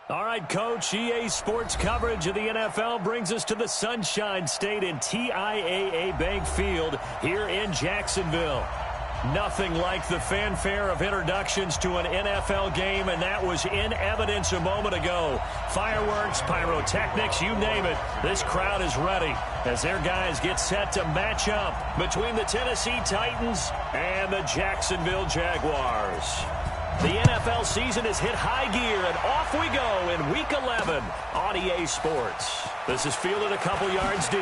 All right, Coach, EA Sports coverage of the NFL brings us to the Sunshine State in TIAA Bank Field here in Jacksonville. Nothing like the fanfare of introductions to an NFL game, and that was in evidence a moment ago. Fireworks, pyrotechnics, you name it. This crowd is ready as their guys get set to match up between the Tennessee Titans and the Jacksonville Jaguars. The NFL season has hit high gear, and off we go in Week 11 on EA Sports. This is fielded a couple yards deep.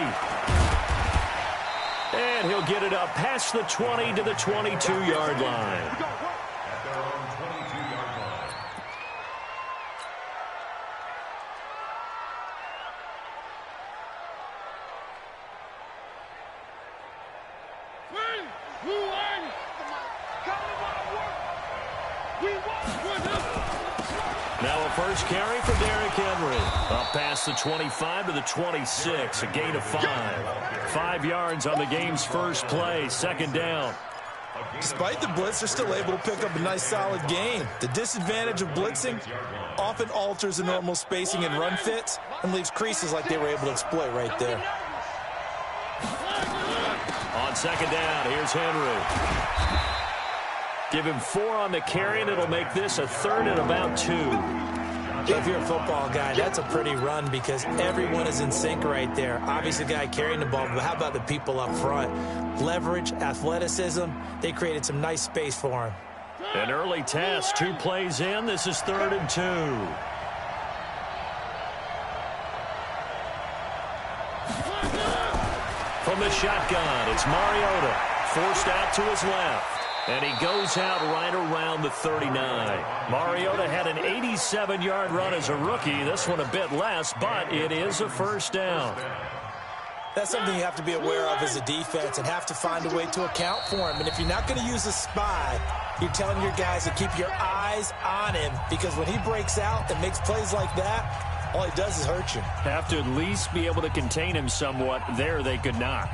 And he'll get it up past the 20 to the 22-yard line. Now a first carry for Derrick Henry. Up past the 25 to the 26, a gain of 5. 5 yards on the game's first play, second down. Despite the blitz, they're still able to pick up a nice solid gain. The disadvantage of blitzing often alters the normal spacing and run fits and leaves creases like they were able to exploit right there. On second down, here's Henry. Give him 4 on the carry, and it'll make this a third and about 2. So if you're a football guy, that's a pretty run because everyone is in sync right there. Obviously, the guy carrying the ball, but how about the people up front? Leverage, athleticism, they created some nice space for him. An early test, 2 plays in. This is 3rd and 2. From the shotgun, it's Mariota. Forced out to his left. And he goes out right around the 39. Mariota had an 87-yard run as a rookie. This one a bit less, but it is a first down. That's something you have to be aware of as a defense and have to find a way to account for him. And if you're not going to use a spy, you're telling your guys to keep your eyes on him because when he breaks out and makes plays like that, all he does is hurt you. Have to at least be able to contain him somewhat. There they could not.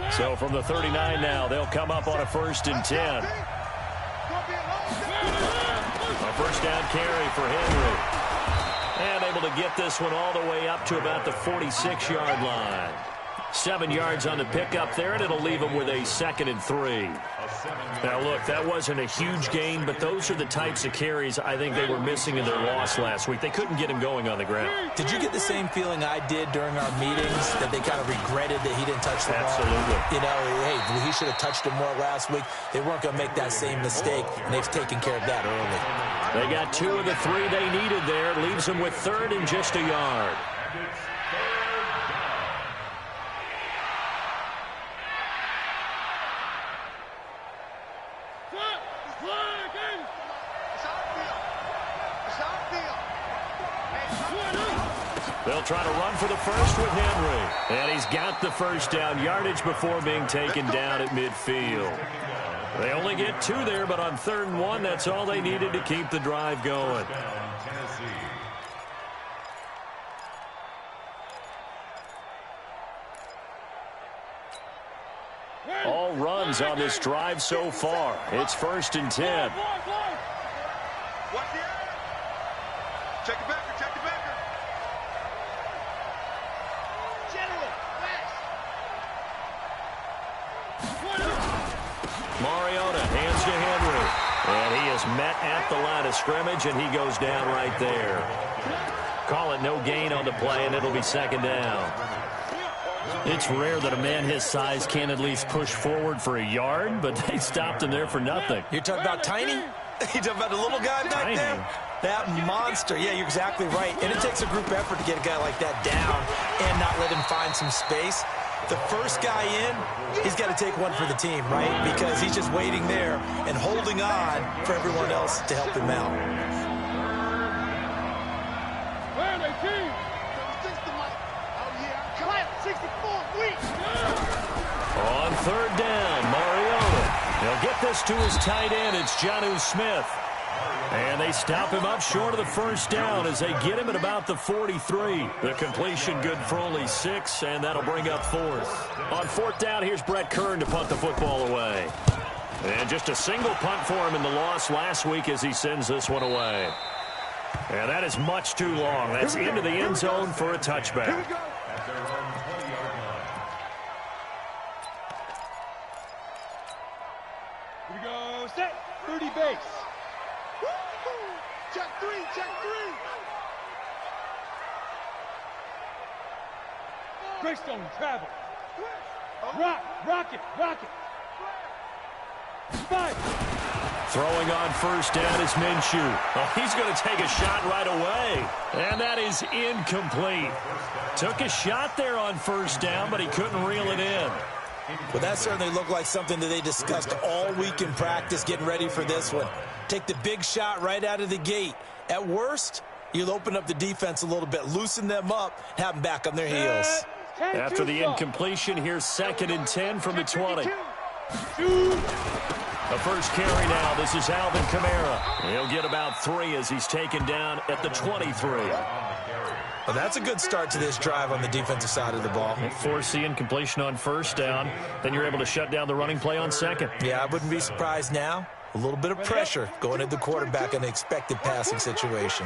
So from the 39 now, they'll come up on a 1st and 10. A first down carry for Henry. And able to get this one all the way up to about the 46-yard line. 7 yards on the pickup there, and it'll leave them with a 2nd and 3. Now, look, that wasn't a huge gain, but those are the types of carries I think they were missing in their loss last week. They couldn't get him going on the ground. Did you get the same feeling I did during our meetings, that they kind of regretted that he didn't touch the ball? Absolutely. You know, hey, he should have touched it more last week. They weren't going to make that same mistake, and they've taken care of that early. They got 2 of the 3 they needed there. Leaves them with 3rd and just a yard. They'll try to run for the first with Henry. And he's got the first down yardage before being taken down at midfield. They only get 2 there, but on 3rd and 1, that's all they needed to keep the drive going. All runs on this drive so far. It's 1st and 10. Check it back. Mariota hands to Henry. And he is met at the line of scrimmage, and he goes down right there. Call it no gain on the play, and it'll be 2nd down. It's rare that a man his size can at least push forward for a yard, but they stopped him there for nothing. You're talking about Tiny? You're talking about the little guy back there? That monster. Yeah, you're exactly right. And it takes a group effort to get a guy like that down and not let him find some space. The first guy in, he's got to take one for the team, right? Because he's just waiting there and holding on for everyone else to help him out. On 3rd down, Mariota. He'll get this to his tight end. It's Jonnu Smith. And they stop him up short of the first down as they get him at about the 43. The completion good for only 6, and that'll bring up 4th. On 4th down, here's Brett Kern to punt the football away. And just a single punt for him in the loss last week as he sends this one away. And that is much too long. That's into the end zone for a touchback. Here we go. Here we go. Set. 30 base. Check three. Check three. Greystone, travel. Rocket. Five. Throwing on first down is Minshew. Oh, he's going to take a shot right away. And that is incomplete. Took a shot there on first down, but he couldn't reel it in. Well, that certainly looked like something that they discussed all week in practice, getting ready for this one. Take the big shot right out of the gate. At worst, you'll open up the defense a little bit, loosen them up, have them back on their heels. After the incompletion, here's 2nd and 10 from the 20. The first carry now. This is Alvin Kamara. He'll get about 3 as he's taken down at the 23. Well, that's a good start to this drive on the defensive side of the ball. Force the incompletion on first down. Then you're able to shut down the running play on second. Yeah, I wouldn't be surprised now. A little bit of pressure going at the quarterback in the expected passing situation.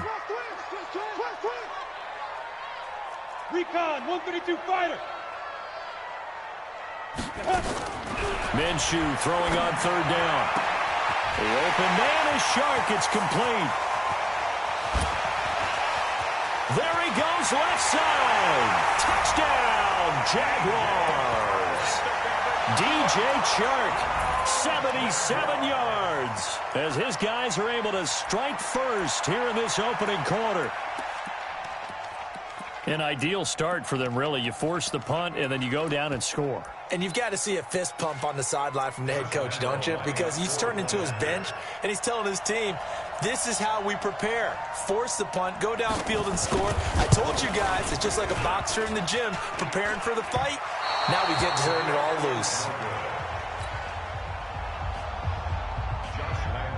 Recon, 132 fighter. Minshew throwing on third down. The open man is Shark. It's complete. There he goes, left side. Touchdown, Jaguars. DJ Chark, 77 yards. As his guys are able to strike first here in this opening quarter. An ideal start for them, really. You force the punt, and then you go down and score. And you've got to see a fist pump on the sideline from the head coach, don't you? Because he's turned into his bench, and he's telling his team, this is how we prepare. Force the punt, go downfield and score. I told you guys, it's just like a boxer in the gym preparing for the fight. Now we get to turn it all loose.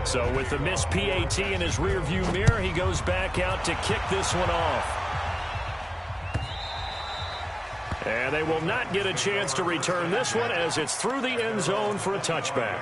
So with the missed PAT in his rearview mirror, he goes back out to kick this one off. And they will not get a chance to return this one as it's through the end zone for a touchback.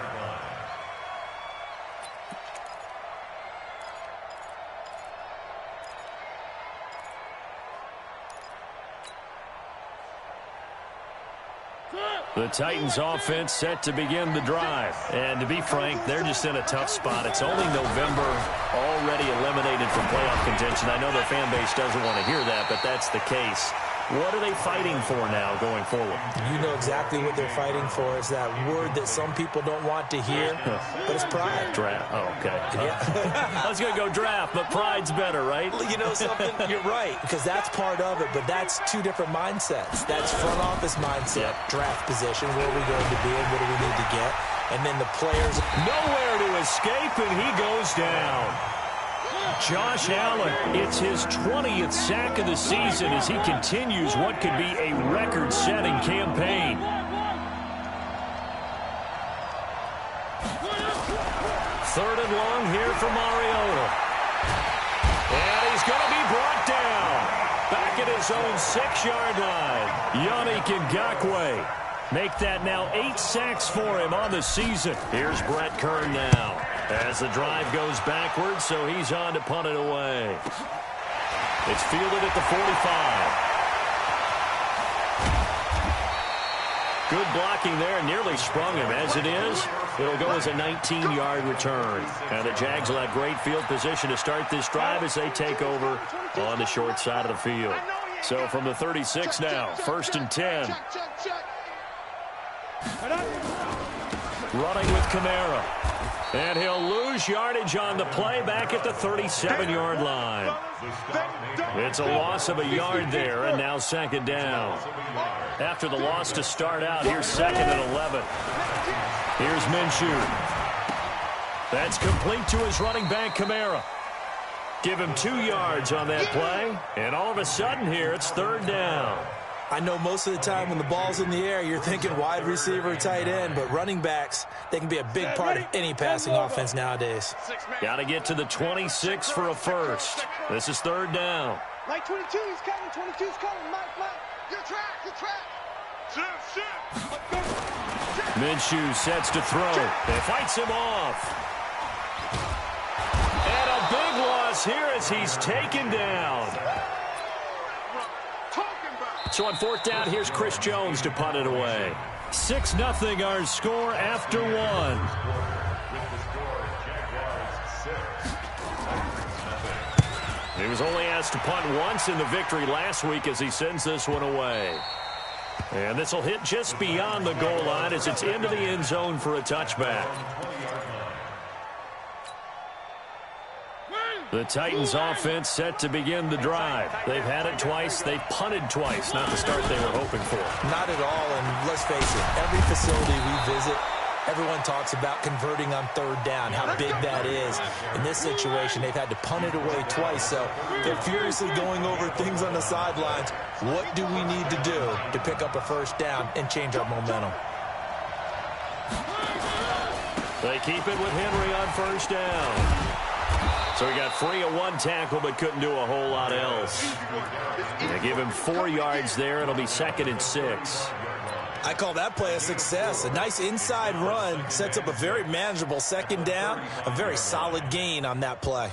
The Titans offense set to begin the drive. And to be frank, they're just in a tough spot. It's only November, already eliminated from playoff contention. I know their fan base doesn't want to hear that, but that's the case. What are they fighting for now going forward? You know exactly what they're fighting for. It's that word that some people don't want to hear, but it's pride. Draft. Oh, okay. Yeah. I was going to go draft, but pride's better, right? You know something? You're right, because that's part of it, but that's two different mindsets. That's front office mindset, draft position, where are we going to be and what do we need to get? And then the players. Nowhere to escape, and he goes down. Josh Allen, it's his 20th sack of the season as he continues what could be a record-setting campaign. Third and long here for Mariota. And he's going to be brought down. Back at his own 6-yard line. Yannick Ngakoue. Make that now 8 sacks for him on the season. Here's Brett Kern now. As the drive goes backwards, so he's on to punt it away. It's fielded at the 45. Good blocking there, nearly sprung him. As it is, it'll go as a 19-yard return. And the Jags will have great field position to start this drive as they take over on the short side of the field. So from the 36 now, 1st and 10. Running with Kamara. And he'll lose yardage on the play back at the 37-yard line. It's a loss of a yard there, and now 2nd down. After the loss to start out, here's 2nd and 11. Here's Minshew. That's complete to his running back, Kamara. Give him 2 yards on that play, and all of a sudden here, it's 3rd down. I know most of the time when the ball's in the air, you're thinking wide receiver, tight end, but running backs, they can be a big part of any passing offense nowadays. Got to get to the 26 for a first. This is 3rd down. Mike 22, he's coming. 22's coming. Mike. Your track. Minshew sets to throw. And fights him off. And a big loss loss here as he's taken down. So on fourth down, here's Chris Jones to punt it away. 6-0 our score after one. He was only asked to punt once in the victory last week as he sends this one away. And this will hit just beyond the goal line as it's into the end zone for a touchback. The Titans offense set to begin the drive. They've had it twice. They've punted twice. Not the start they were hoping for. Not at all, and let's face it, every facility we visit, everyone talks about converting on third down, how big that is. In this situation, they've had to punt it away twice, so they're furiously going over things on the sidelines. What do we need to do to pick up a first down and change our momentum? They keep it with Henry on first down. So he got free of one tackle but couldn't do a whole lot else. They give him 4 yards there. It'll be 2nd and 6. I call that play a success. A nice inside run sets up a very manageable second down. A very solid gain on that play.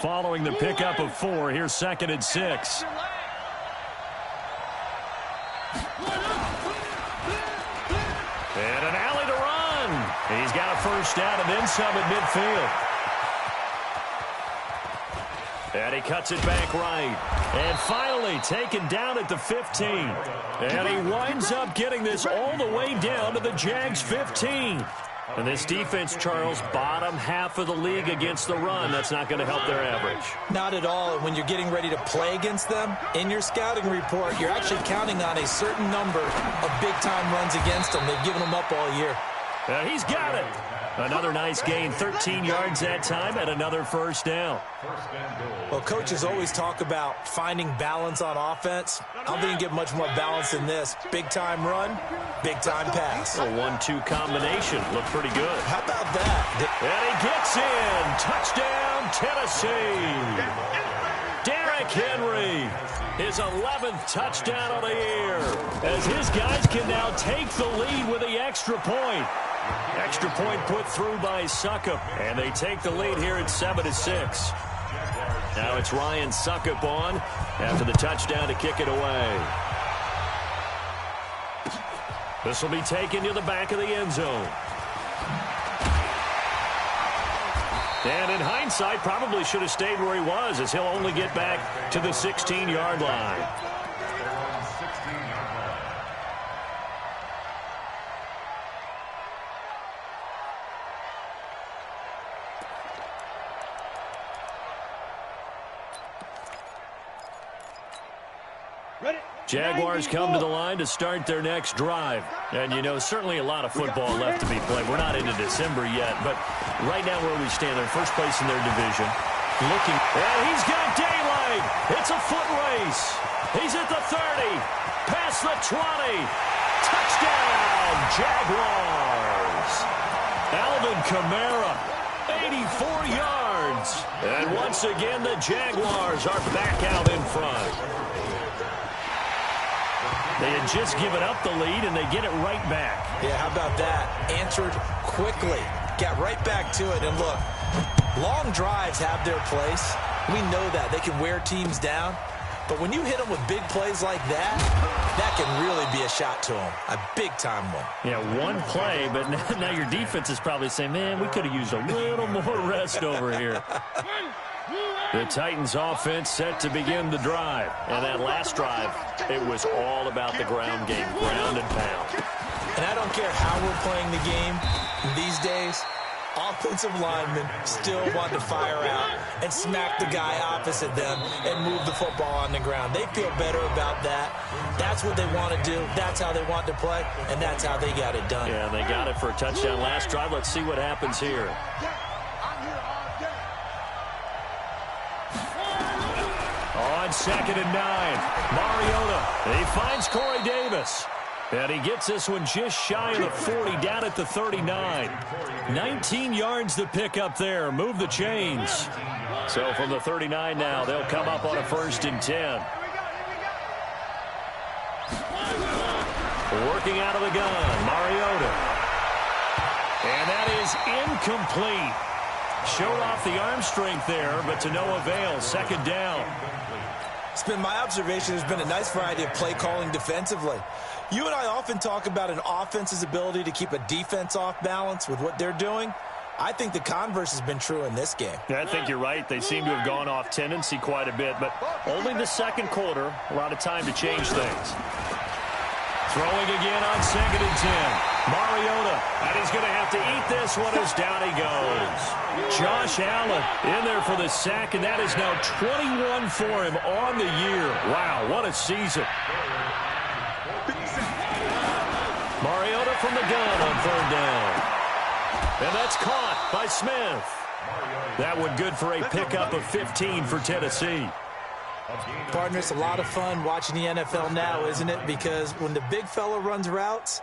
Following the pickup of 4, here's 2nd and 6. And an alley to run. He's got a first down and then some at midfield. And he cuts it back right. And finally taken down at the 15. And he winds up getting this all the way down to the Jags' 15. And this defense, Charles, bottom half of the league against the run. That's not going to help their average. Not at all. And when you're getting ready to play against them, in your scouting report, you're actually counting on a certain number of big-time runs against them. They've given them up all year. He's got it. Another nice gain, 13 yards that time, and another first down. Well, coaches always talk about finding balance on offense. I don't think you get much more balance than this. Big-time run, big-time pass. A 1-2 combination. Looked pretty good. How about that? And he gets in. Touchdown, Tennessee. Derrick Henry, his 11th touchdown of the year, as his guys can now take the lead with the extra point. Extra point put through by Succop, and they take the lead here at 7-6. Now it's Ryan Succop on after the touchdown to kick it away. This will be taken to the back of the end zone. And in hindsight, probably should have stayed where he was, as he'll only get back to the 16-yard line. Jaguars come to the line to start their next drive. And, you know, certainly a lot of football left to be played. We're not into December yet, but right now where we stand, they're first place in their division. Looking, and he's got daylight. It's a foot race. He's at the 30, past the 20. Touchdown, Jaguars. Alvin Kamara, 84 yards. And once again, the Jaguars are back out in front. They had just given up the lead, and they get it right back. Yeah, how about that? Answered quickly. Got right back to it. And look, long drives have their place. We know that. They can wear teams down. But when you hit them with big plays like that, that can really be a shot to them. A big-time one. Yeah, one play, but now your defense is probably saying, man, we could have used a little more rest over here. The Titans offense set to begin the drive. And that last drive, it was all about the ground game, ground and pound. And I don't care how we're playing the game these days, offensive linemen still want to fire out and smack the guy opposite them and move the football on the ground. They feel better about that. That's what they want to do. That's how they want to play, and that's how they got it done. Yeah, they got it for a touchdown last drive. Let's see what happens here. On 2nd and 9, Mariota, he finds Corey Davis. And he gets this one just shy of the 40, down at the 39. 19 yards to pick up there. Move the chains. So from the 39 now, they'll come up on a 1st and 10. Working out of the gun, Mariota. And that complete. Showed off the arm strength there, but to no avail. Second down. It's been my observation there's been a nice variety of play calling defensively. You and I often talk about an offense's ability to keep a defense off balance with what they're doing. I think the converse has been true in this game. Yeah, I think you're right. They seem to have gone off tendency quite a bit, but only the second quarter. A lot of time to change things. Throwing again on 2nd and 10. Mariota, and he's going to have to eat this one as down he goes. Josh Allen in there for the sack, and that is now 21 for him on the year. Wow, what a season. Mariota from the gun on 3rd down. And that's caught by Smith. That one good for a pickup of 15 for Tennessee. Partner, it's a lot of fun watching the NFL now, isn't it? Because when the big fella runs routes,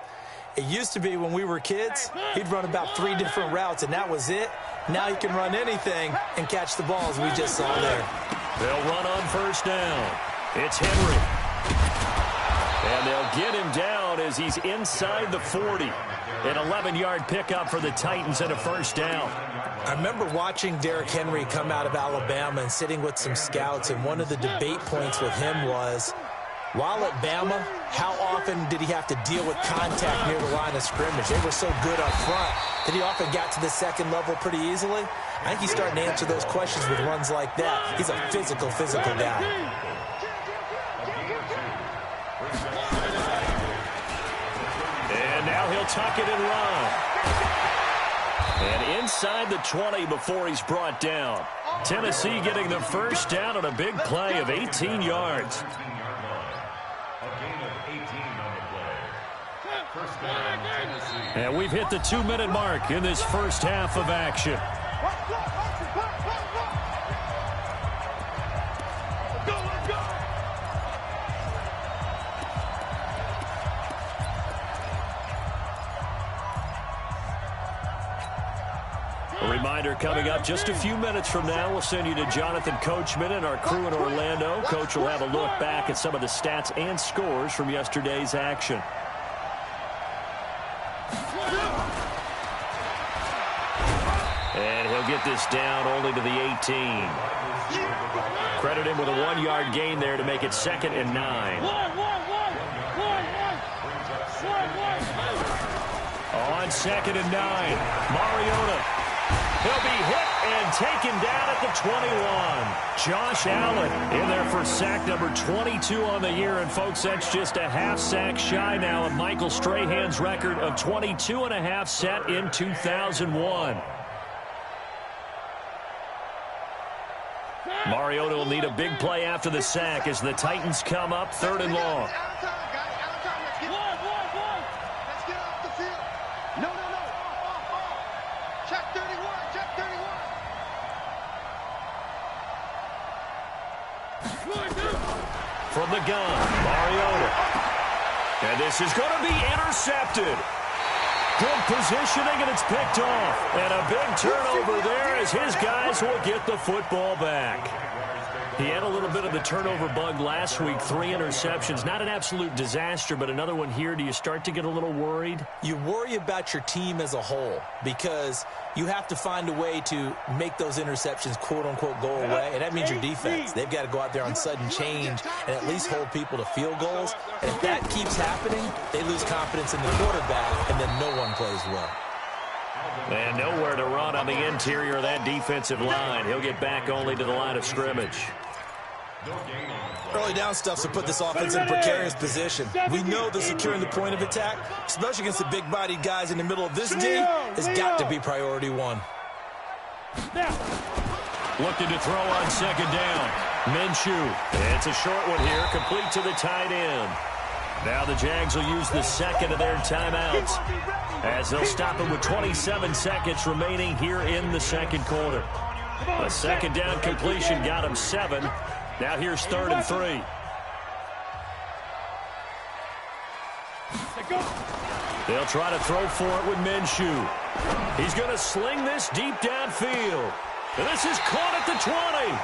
it used to be when we were kids, he'd run about 3 different routes, and that was it. Now he can run anything and catch the ball, as we just saw there. They'll run on 1st down. It's Henry. And they'll get him down as he's inside the 40. An 11-yard pickup for the Titans and a 1st down. I remember watching Derrick Henry come out of Alabama and sitting with some scouts, and one of the debate points with him was, while at Bama, how often did he have to deal with contact near the line of scrimmage? They were so good up front that he often got to the second level pretty easily. I think he's starting to answer those questions with runs like that. He's a physical guy. And now he'll tuck it and run. And inside the 20 before he's brought down. Tennessee getting the 1st down on a big play of 18 yards. And we've hit the 2-minute mark in this first half of action. A reminder coming up just a few minutes from now, we'll send you to Jonathan Coachman and our crew in Orlando. Coach will have a look back at some of the stats and scores from yesterday's action. And he'll get this down only to the 18. Credit him with a 1-yard gain there to make it 2nd and 9. On 2nd and 9, Mariota. He'll be hit and taken down at the 21. Josh Allen in there for sack number 22 on the year. And, folks, that's just a half sack shy now of Michael Strahan's record of 22.5 set in 2001. Mariota will need a big play after the sack as the Titans come up 3rd and long. From the gun, Mariota. And this is going to be intercepted. Good positioning, and it's picked off. And a big turnover there as his guys will get the football back. He had a little bit of the turnover bug last week, 3 interceptions. Not an absolute disaster, but another one here. Do you start to get a little worried? You worry about your team as a whole because you have to find a way to make those interceptions, quote-unquote, go away, and that means your defense. They've got to go out there on sudden change and at least hold people to field goals. And if that keeps happening, they lose confidence in the quarterback, and then no one plays well. And nowhere to run on the interior of that defensive line. He'll get back only to the line of scrimmage. Early down stuff to put this offense in a precarious position. We know that securing the point of attack, especially against the big-bodied guys in the middle of this D, has got to be priority 1. Looking to throw on 2nd down. Minshew. It's a short one here, complete to the tight end. Now the Jags will use the second of their timeouts as they'll stop it with 27 seconds remaining here in the second quarter. A 2nd down completion got him 7. Now here's 3rd and 3. They'll try to throw for it with Minshew. He's going to sling this deep downfield. And this is caught at the 20.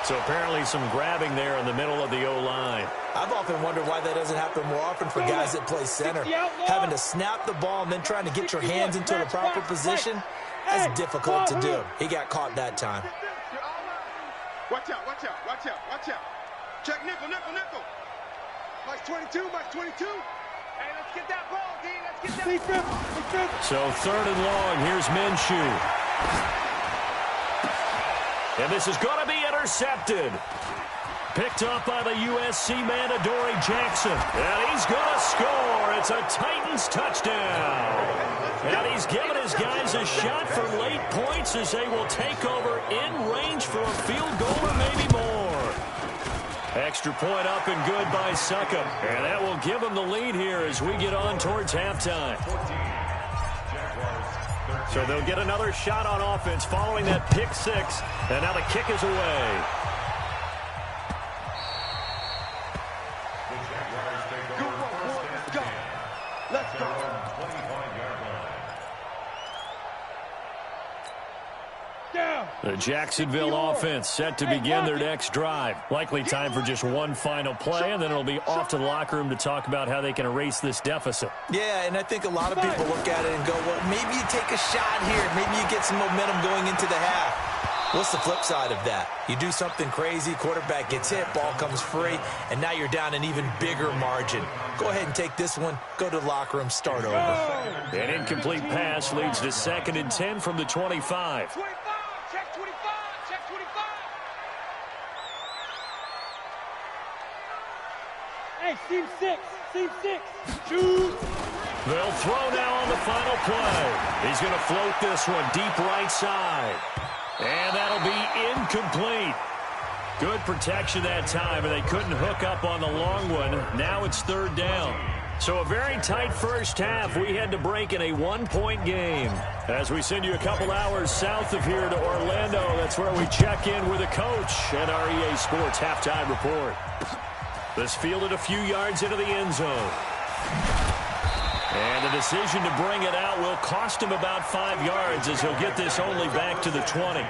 So apparently some grabbing there in the middle of the O-line. I've often wondered why that doesn't happen more often for guys that play center. Having to snap the ball and then trying to get your hands into the proper position, that's difficult to do. He got caught that time. Watch out, watch out, watch out, watch out. Check nickel, nickel, nickel. Mike 22, Mike 22. Hey, let's get that ball, D. Let's get that. So 3rd and long. Here's Minshew. And this is going to be intercepted. Picked up by the USC man, Adoree Jackson. And he's going to score. It's a Titans touchdown. And he's giving his guys a shot for late points as they will take over in range for a field goal or maybe more. Extra point up and good by Succop. And that will give them the lead here as we get on towards halftime. So they'll get another shot on offense following that pick six. And now the kick is away. Let's go. Down. The Jacksonville offense set to begin their next drive. Likely time for just one final play, and then it'll be off to the locker room to talk about how they can erase this deficit. Yeah, and I think a lot of people look at it and go, well, maybe you take a shot here. Maybe you get some momentum going into the half. What's the flip side of that? You do something crazy, quarterback gets hit, ball comes free, and now you're down an even bigger margin. Go ahead and take this one, go to the locker room, start over. An incomplete pass leads to 2nd and 10 from the 25. 25, check 25, check 25. Hey, seam 6, seam 6. Shoot. They'll throw now on the final play. He's going to float this one deep right side. And that'll be incomplete. Good protection that time, and they couldn't hook up on the long one. Now it's 3rd down. So a very tight first half. We had to break in a 1-point game. As we send you a couple hours south of here to Orlando, that's where we check in with a coach at our EA Sports Halftime Report. This fielded a few yards into the end zone. And the decision to bring it out will cost him about 5 yards as he'll get this only back to the 20.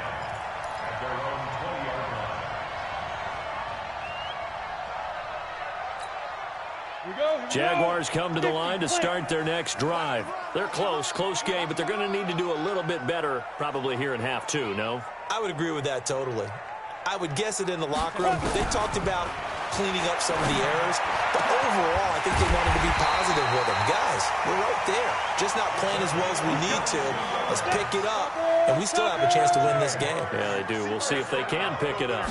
Jaguars come to the line to start their next drive. They're close game, but they're going to need to do a little bit better probably here in half two, no? I would agree with that totally. I would guess it in the locker room. They talked about cleaning up some of the errors, but overall, I think they wanted to be positive with them. Guys, we're right there. Just not playing as well as we need to. Let's pick it up, and we still have a chance to win this game. Yeah, they do. We'll see if they can pick it up.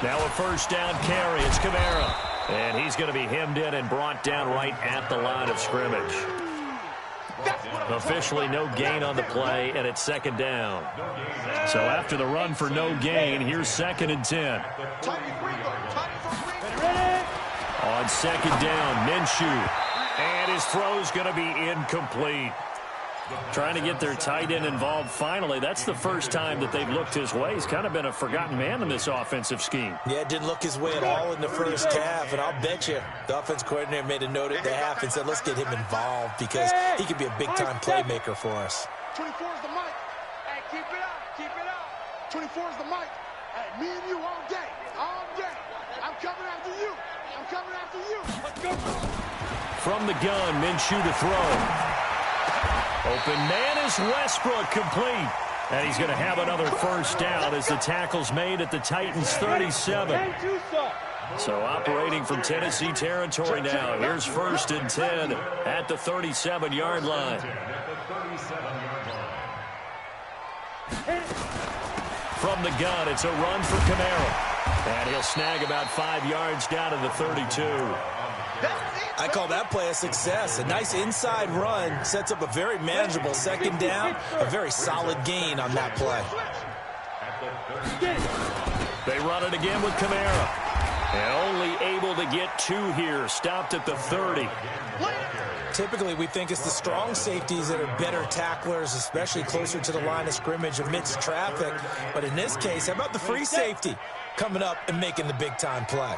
Now a 1st down carry. It's Kamara. And he's going to be hemmed in and brought down right at the line of scrimmage. Officially no gain on the play, and it's 2nd down. So after the run for no gain, here's 2nd and 10. On 2nd down, Minshew. And his throw's going to be incomplete. Trying to get their tight end involved finally. That's the first time that they've looked his way. He's kind of been a forgotten man in this offensive scheme. Yeah, it didn't look his way at all in the first half, and I'll bet you the offense coordinator made a note at the half and said, let's get him involved because he could be a big-time playmaker for us. 24 is the mic. Hey, keep it up, keep it up. 24 is the mic. Hey, me and you all day, all day. I'm coming after you. I'm coming after you. Let's go. From the gun, Minshew to throw. Open man is Westbrook, complete. And he's going to have another 1st down as the tackle's made at the Titans' 37. So operating from Tennessee territory now. Here's 1st and 10 at the 37-yard line. From the gun, it's a run for Kamara. And he'll snag about 5 yards down to the 32. I call that play a success. A nice inside run sets up a very manageable 2nd down, a very solid gain on that play. They run it again with Kamara. And only able to get 2 here, stopped at the 30. Typically, we think it's the strong safeties that are better tacklers, especially closer to the line of scrimmage amidst traffic. But in this case, how about the free safety coming up and making the big-time play?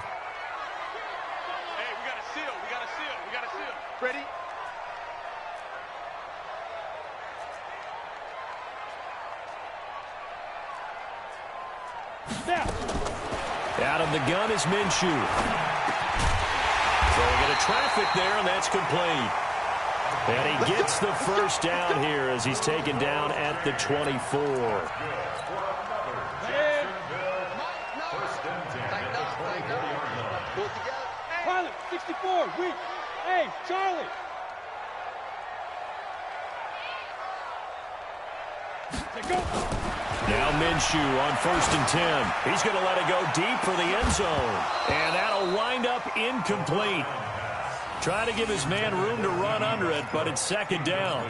Ready? Now. From the gun is Minshew. Throwing into traffic there, and that's complete. And he gets the first down here as he's taken down at the 24. Pilot, 64, weak. Hey, Charlie. Now Minshew on 1st and 10. He's going to let it go deep for the end zone. And that'll wind up incomplete. Trying to give his man room to run under it, but it's 2nd down.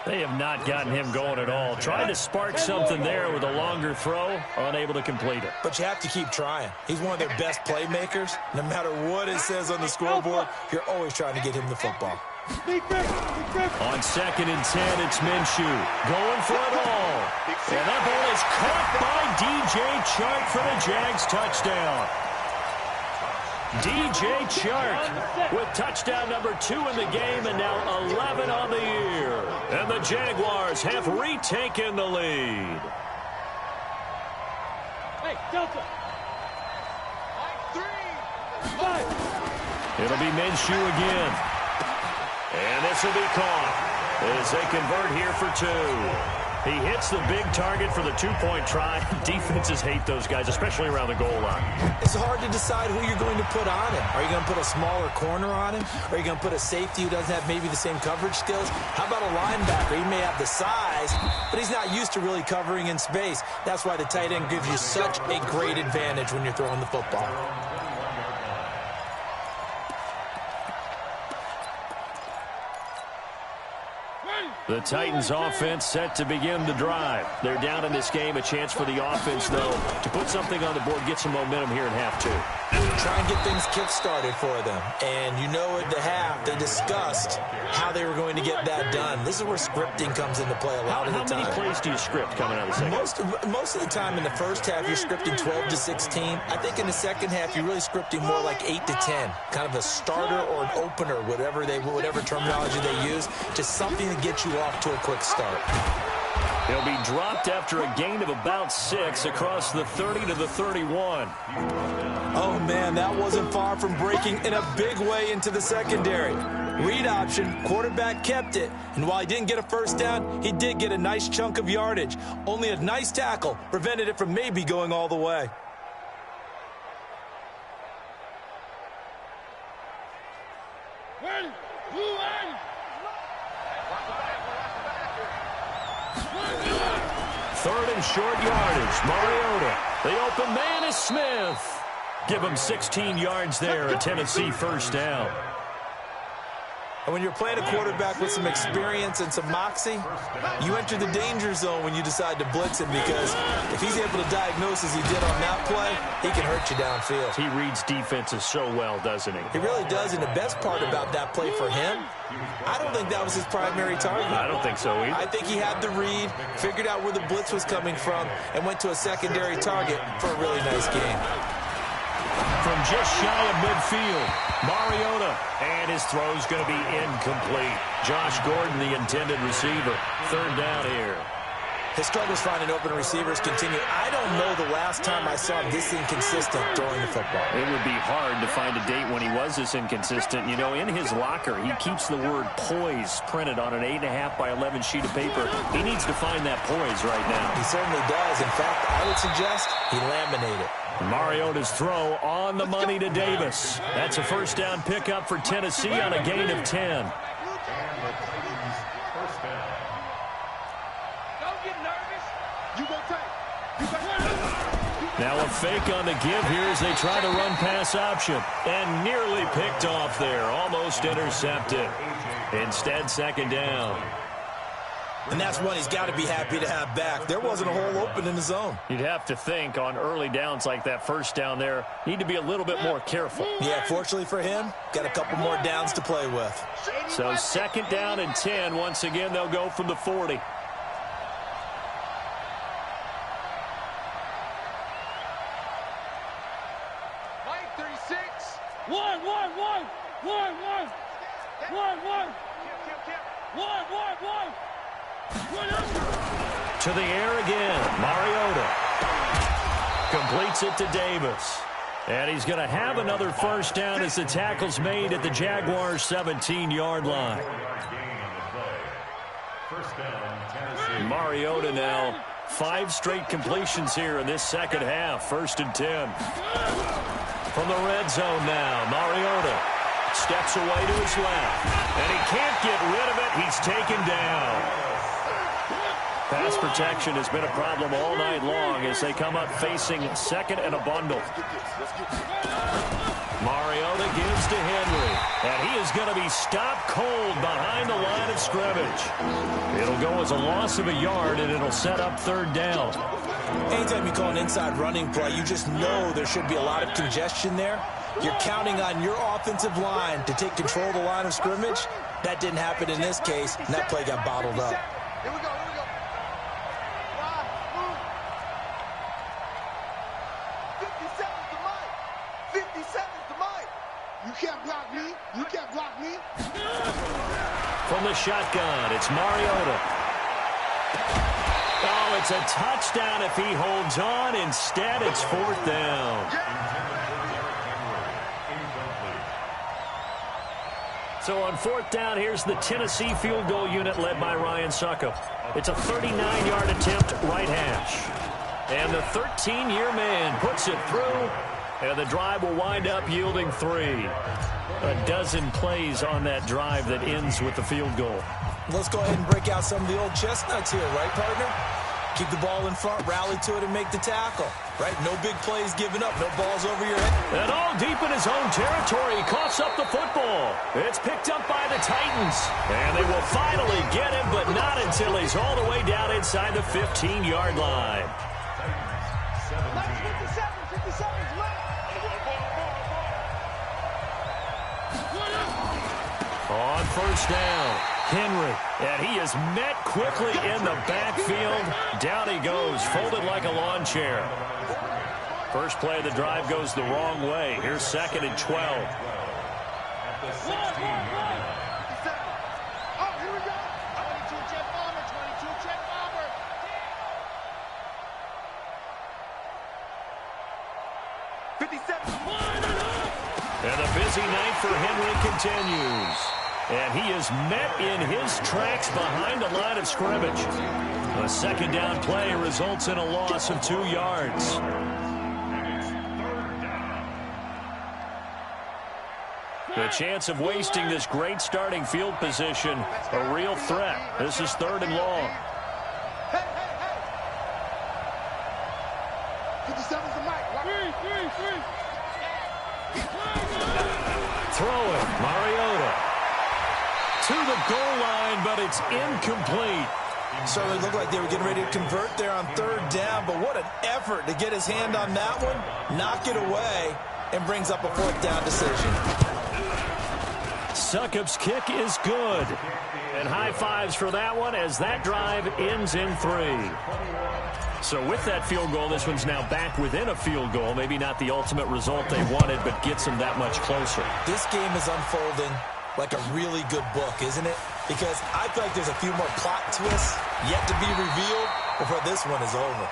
They have not gotten him going at all. Trying to spark something there with a longer throw, unable to complete it. But you have to keep trying. He's one of their best playmakers. No matter what it says on the scoreboard, you're always trying to get him the football. On 2nd and 10, it's Minshew going for it all. And that ball is caught by DJ Chark for the Jags touchdown. DJ Chark with touchdown number 2 in the game and now 11 on the year. And the Jaguars have retaken the lead. Hey, Delta. 3, 5. It'll be Minshew again. And this will be caught as they convert here for 2. He hits the big target for the 2-point try. Defenses hate those guys, especially around the goal line. It's hard to decide who you're going to put on him. Are you going to put a smaller corner on him? Are you going to put a safety who doesn't have maybe the same coverage skills? How about a linebacker? He may have the size, but he's not used to really covering in space. That's why the tight end gives you such a great advantage when you're throwing the football. The Titans offense set to begin the drive. They're down in this game. A chance for the offense, though, to put something on the board, get some momentum here in half 2. Try and get things kick-started for them. And you know at the half, they discussed how they were going to get that done. This is where scripting comes into play a lot of the time. How many plays do you script coming out of the second? Most of the time in the first half, you're scripting 12 to 16. I think in the second half, you're really scripting more like 8 to 10. Kind of a starter or an opener, whatever terminology they use, just something to get you off to a quick start. He'll be dropped after a gain of about 6 across the 30 to the 31. Oh, man, that wasn't far from breaking in a big way into the secondary. Read option, quarterback kept it, and while he didn't get a first down, he did get a nice chunk of yardage. Only a nice tackle prevented it from maybe going all the way. Third and short yardage. Mariota. The open man is Smith. Give him 16 yards there. A Tennessee first down. And when you're playing a quarterback with some experience and some moxie, you enter the danger zone when you decide to blitz him, because if he's able to diagnose as he did on that play, he can hurt you downfield. He reads defenses so well, doesn't he? He really does, and the best part about that play for him, I don't think that was his primary target. I don't think so either. I think he had the read, figured out where the blitz was coming from, and went to a secondary target for a really nice game. From just shy of midfield, Mariota, and his throw's going to be incomplete. Josh Gordon, the intended receiver. Third down here. His struggles finding open receivers continue. I don't know the last time I saw him this inconsistent throwing the football. It would be hard to find a date when he was this inconsistent. You know, in his locker, he keeps the word poise printed on an 8.5 by 11 sheet of paper. He needs to find that poise right now. He certainly does. In fact, I would suggest he laminate it. Mariota's throw on the money to Davis. That's a first down pickup for Tennessee on a gain of 10. Now a fake on the give here as they try to run pass option. And nearly picked off there. Almost intercepted. Instead, second down. And that's one he's got to be happy to have back. There wasn't a hole open in the zone. You'd have to think on early downs like that first down there, need to be a little bit more careful. Yeah, fortunately for him, got a couple more downs to play with. So second down and 10. Once again, they'll go from the 40. To the air again. Mariota completes it to Davis. And he's going to have another first down as the tackle's made at the Jaguars' 17-yard line. Mariota now 5 straight completions here in this second half. 1st and 10. From the red zone now, Mariota steps away to his left. And he can't get rid of it. He's taken down. Pass protection has been a problem all night long as they come up facing 2nd and a bundle. Mariota gives to Henry, and he is going to be stopped cold behind the line of scrimmage. It'll go as a loss of a yard, and it'll set up 3rd down. Anytime you call an inside running play, you just know there should be a lot of congestion there. You're counting on your offensive line to take control of the line of scrimmage. That didn't happen in this case, and that play got bottled up. Here we go. 57's the mic. 57's the mic. You can't block me. You can't block me. From the shotgun, it's Mariota. Oh, it's a touchdown if he holds on. Instead, it's 4th down. So on 4th down, here's the Tennessee field goal unit led by Ryan Succop. It's a 39-yard attempt, right hash. And the 13-year man puts it through, and the drive will wind up yielding 3. A dozen plays on that drive that ends with the field goal. Let's go ahead and break out some of the old chestnuts here, right, partner? Keep the ball in front, rally to it, and make the tackle. Right? No big plays given up, no balls over your head. And all deep in his own territory, he coughs up the football. It's picked up by the Titans. And they will finally get him, but not until he's all the way down inside the 15-yard line. 57's left. On 1st down, Henry, and he is met quickly in the backfield. Down he goes, folded like a lawn chair. First play of the drive goes the wrong way. Here's 2nd and 12. Oh, here we go. 22 jet bomber, 22 jet bomber. And a busy night for Henry continues. And he is met in his tracks behind the line of scrimmage. A 2nd down play results in a loss of 2 yards. The chance of wasting this great starting field position, a real threat. This is 3rd and long. Hey, hey, hey. 57's the mic. Throw it, Mariota. To the goal line, but it's incomplete. Certainly looked like they were getting ready to convert there on 3rd down, but what an effort to get his hand on that one, knock it away, and brings up a 4th down decision. Succop's kick is good. And high fives for that one as that drive ends in 3. So with that field goal, this one's now back within a field goal. Maybe not the ultimate result they wanted, but gets them that much closer. This game is unfolding like a really good book, isn't it? Because I feel like there's a few more plot twists yet to be revealed before this one is over.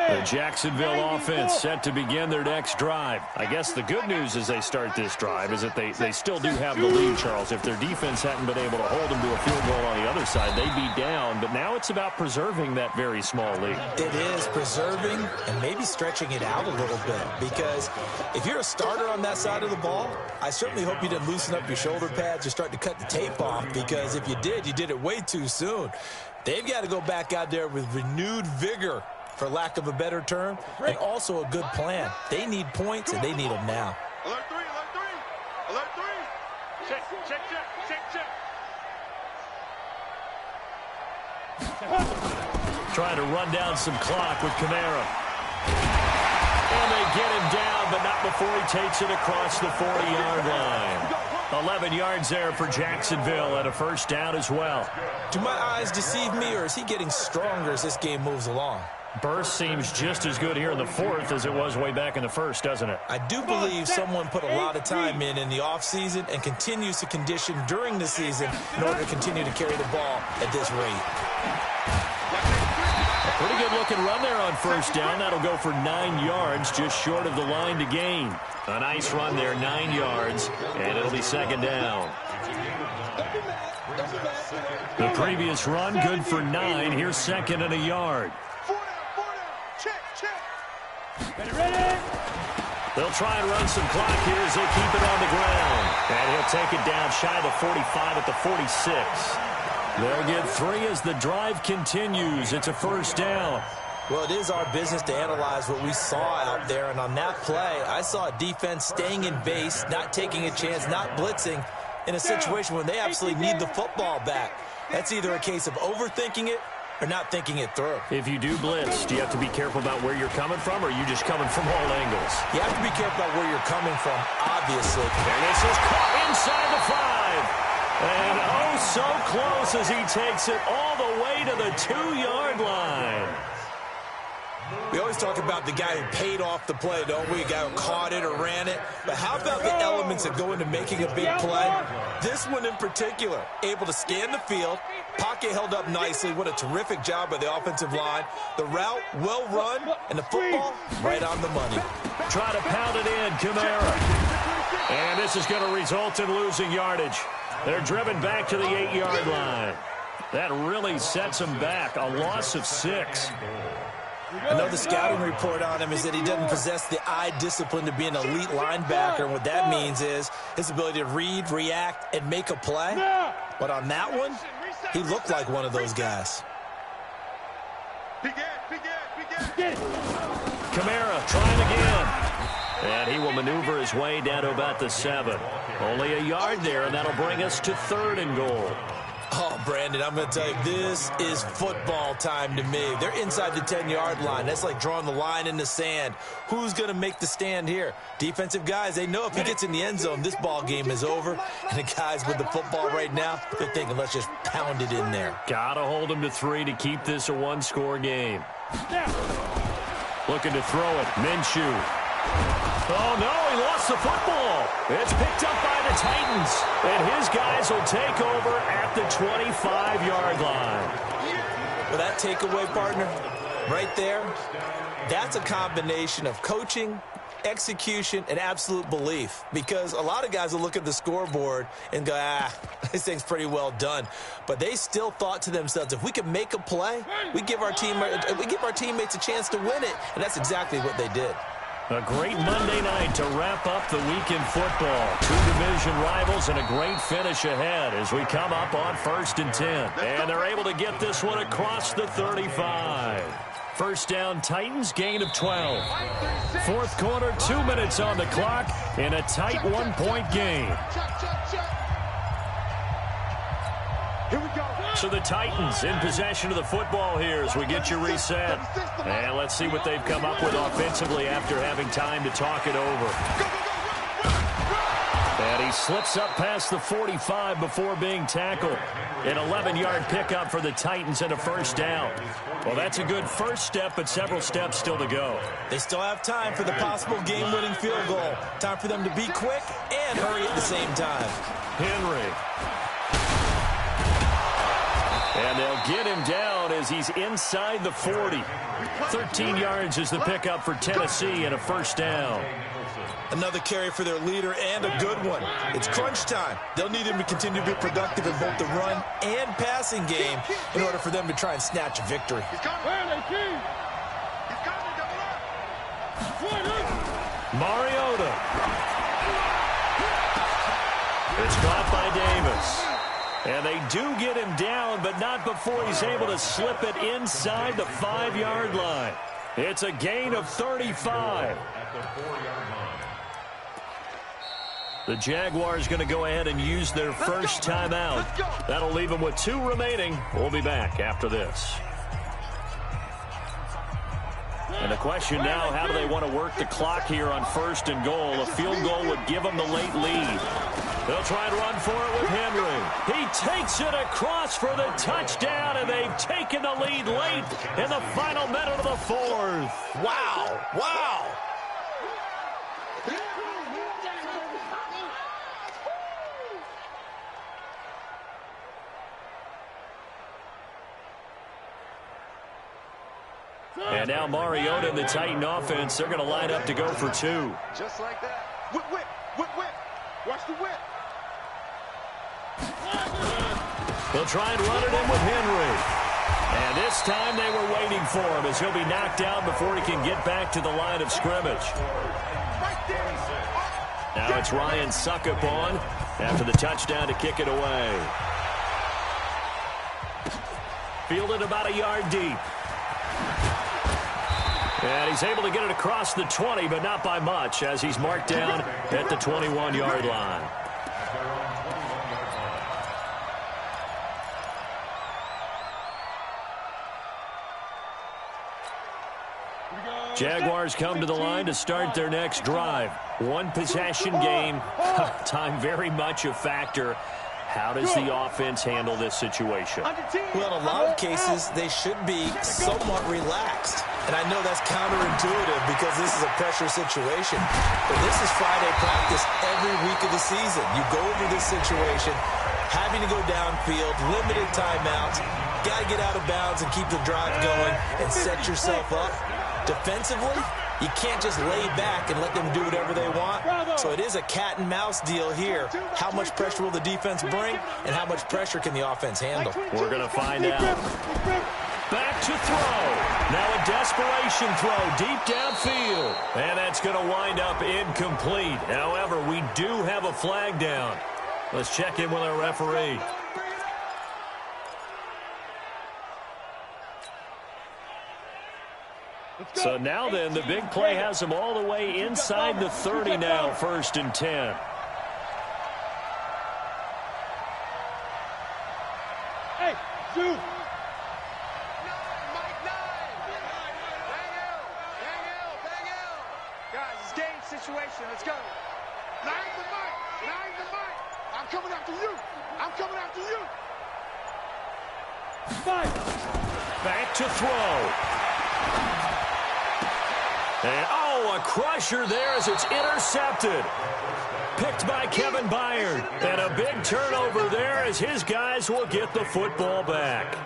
The Jacksonville offense set to begin their next drive. I guess the good news as they start this drive is that they still do have the lead, Charles. If their defense hadn't been able to hold them to a field goal on the other side, they'd be down. But now it's about preserving that very small lead. It is preserving and maybe stretching it out a little bit. Because if you're a starter on that side of the ball, I certainly hope you didn't loosen up your shoulder pads or start to cut the tape off. Because if you did, you did it way too soon. They've got to go back out there with renewed vigor, for lack of a better term, and also a good plan. They need points, and they need them now. Alert 3, alert 3, alert 3. Check. Trying to run down some clock with Kamara. And they get him down, but not before he takes it across the 40-yard line. 11 yards there for Jacksonville and a first down as well. Do my eyes deceive me, or is he getting stronger as this game moves along? Burst seems just as good here in the fourth as it was way back in the first, doesn't it? I do believe someone put a lot of time in the offseason and continues to condition during the season in order to continue to carry the ball at this rate. A pretty good-looking run there on first down. That'll go for 9 yards, just short of the line to gain. A nice run there, 9 yards, and it'll be second down. The previous run, good for 9. Here's second and a yard. They'll try and run some clock here as they keep it on the ground. And he'll take it down shy of the 45 at the 46. They'll get 3 as the drive continues. It's a first down. Well, it is our business to analyze what we saw out there. And on that play, I saw a defense staying in base, not taking a chance, not blitzing in a situation where they absolutely need the football back. That's either a case of overthinking it or not thinking it through. If you do blitz, do you have to be careful about where you're coming from, or are you just coming from all angles? You have to be careful about where you're coming from, obviously. And this is caught inside the 5. And oh, so close as he takes it all the way to the 2-yard line. We always talk about the guy who paid off the play, don't we? A guy who caught it or ran it. But how about the elements that go into making a big play? This one in particular, able to scan the field, pocket held up nicely. What a terrific job by the offensive line. The route, well run, and the football right on the money. Try to pound it in, Kamara. And this is going to result in losing yardage. They're driven back to the 8-yard line. That really sets them back. A loss of 6. Another scouting report on him is that he doesn't possess the eye discipline to be an elite linebacker. And what that means is his ability to read, react, and make a play. But on that one, he looked like one of those guys. Kamara trying again. And he will maneuver his way down to about the 7. Only a yard there, and that'll bring us to 3rd and goal. Oh, Brandon, I'm going to tell you, this is football time to me. They're inside the 10-yard line. That's like drawing the line in the sand. Who's going to make the stand here? Defensive guys, they know if he gets in the end zone, this ball game is over. And the guys with the football right now, they're thinking, let's just pound it in there. Got to hold him to 3 to keep this a 1-score game. Looking to throw it. Minshew. Oh, no, he lost the football. It's picked up by the Titans. And his guys will take over at the 25-yard line. Well, that takeaway, partner, right there, that's a combination of coaching, execution, and absolute belief. Because a lot of guys will look at the scoreboard and go, this thing's pretty well done. But they still thought to themselves, if we can make a play, we give our teammates a chance to win it. And that's exactly what they did. A great Monday night to wrap up the week in football. 2 division rivals and a great finish ahead as we come up on 1st and 10. And they're able to get this one across the 35. First down, Titans, gain of 12. Fourth quarter, 2 minutes on the clock in a tight 1-point game. Here we go. So the Titans in possession of the football here as we get you reset. And let's see what they've come up with offensively after having time to talk it over. And he slips up past the 45 before being tackled. An 11-yard pickup for the Titans and a first down. Well, that's a good first step, but several steps still to go. They still have time for the possible game-winning field goal. Time for them to be quick and hurry at the same time. Henry. And they'll get him down as he's inside the 40. 13 yards is the pickup for Tennessee and a first down. Another carry for their leader and a good one. It's crunch time. They'll need him to continue to be productive in both the run and passing game in order for them to try and snatch a victory. Mariota. It's caught by Davis. And they do get him down, but not before he's able to slip it inside the 5-yard line. It's a gain of 35. The Jaguars going to go ahead and use their first timeout. That'll leave them with 2 remaining. We'll be back after this. And the question now, how do they want to work the clock here on 1st and goal? A field goal would give them the late lead. They'll try and run for it with Henry. He takes it across for the touchdown, and they've taken the lead late in the final minute of the fourth. Wow. Wow. And now Mariota and the Titan offense, they're going to line up to go for two. Just like that. Whip, whip, whip, whip. Watch the whip. They'll try and run it in with Henry. And this time they were waiting for him as he'll be knocked down before he can get back to the line of scrimmage. Now it's Ryan Suckup on after the touchdown to kick it away. Fielded about a yard deep. And he's able to get it across the 20, but not by much, as he's marked down at the 21-yard line. Jaguars come to the line to start their next drive. One possession game. Time very much a factor. How does the offense handle this situation? Well, in a lot of cases, they should be somewhat relaxed. And I know that's counterintuitive because this is a pressure situation. But this is Friday practice every week of the season. You go over this situation, having to go downfield, limited timeouts, got to get out of bounds and keep the drive going and set yourself up. Defensively, you can't just lay back and let them do whatever they want. So it is a cat and mouse deal here. How much pressure will the defense bring, and how much pressure can the offense handle? We're going to find out. Back to throw. Now a desperation throw deep downfield. And that's going to wind up incomplete. However, we do have a flag down. Let's check in with our referee. So now then, the big play has them all the way inside the 30 now, 1st and 10. Hey, shoot. Guys, it's game situation. Let's go. Nine the mic. I'm coming after you. I'm coming after you. Back to throw. And, a crusher there as it's intercepted. Picked by Kevin Byard. And a big turnover there as his guys will get the football back.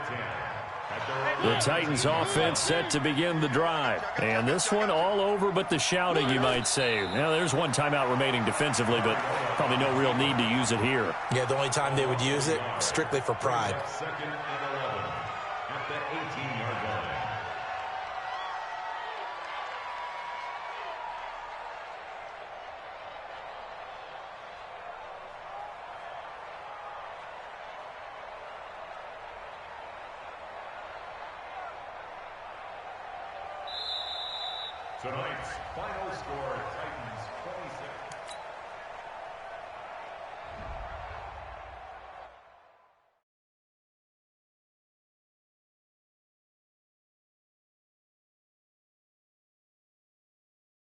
The Titans offense set to begin the drive. And this one all over but the shouting, you might say. Now, there's one timeout remaining defensively, but probably no real need to use it here. Yeah, the only time they would use it, strictly for pride. Tonight's final score, Titans 26,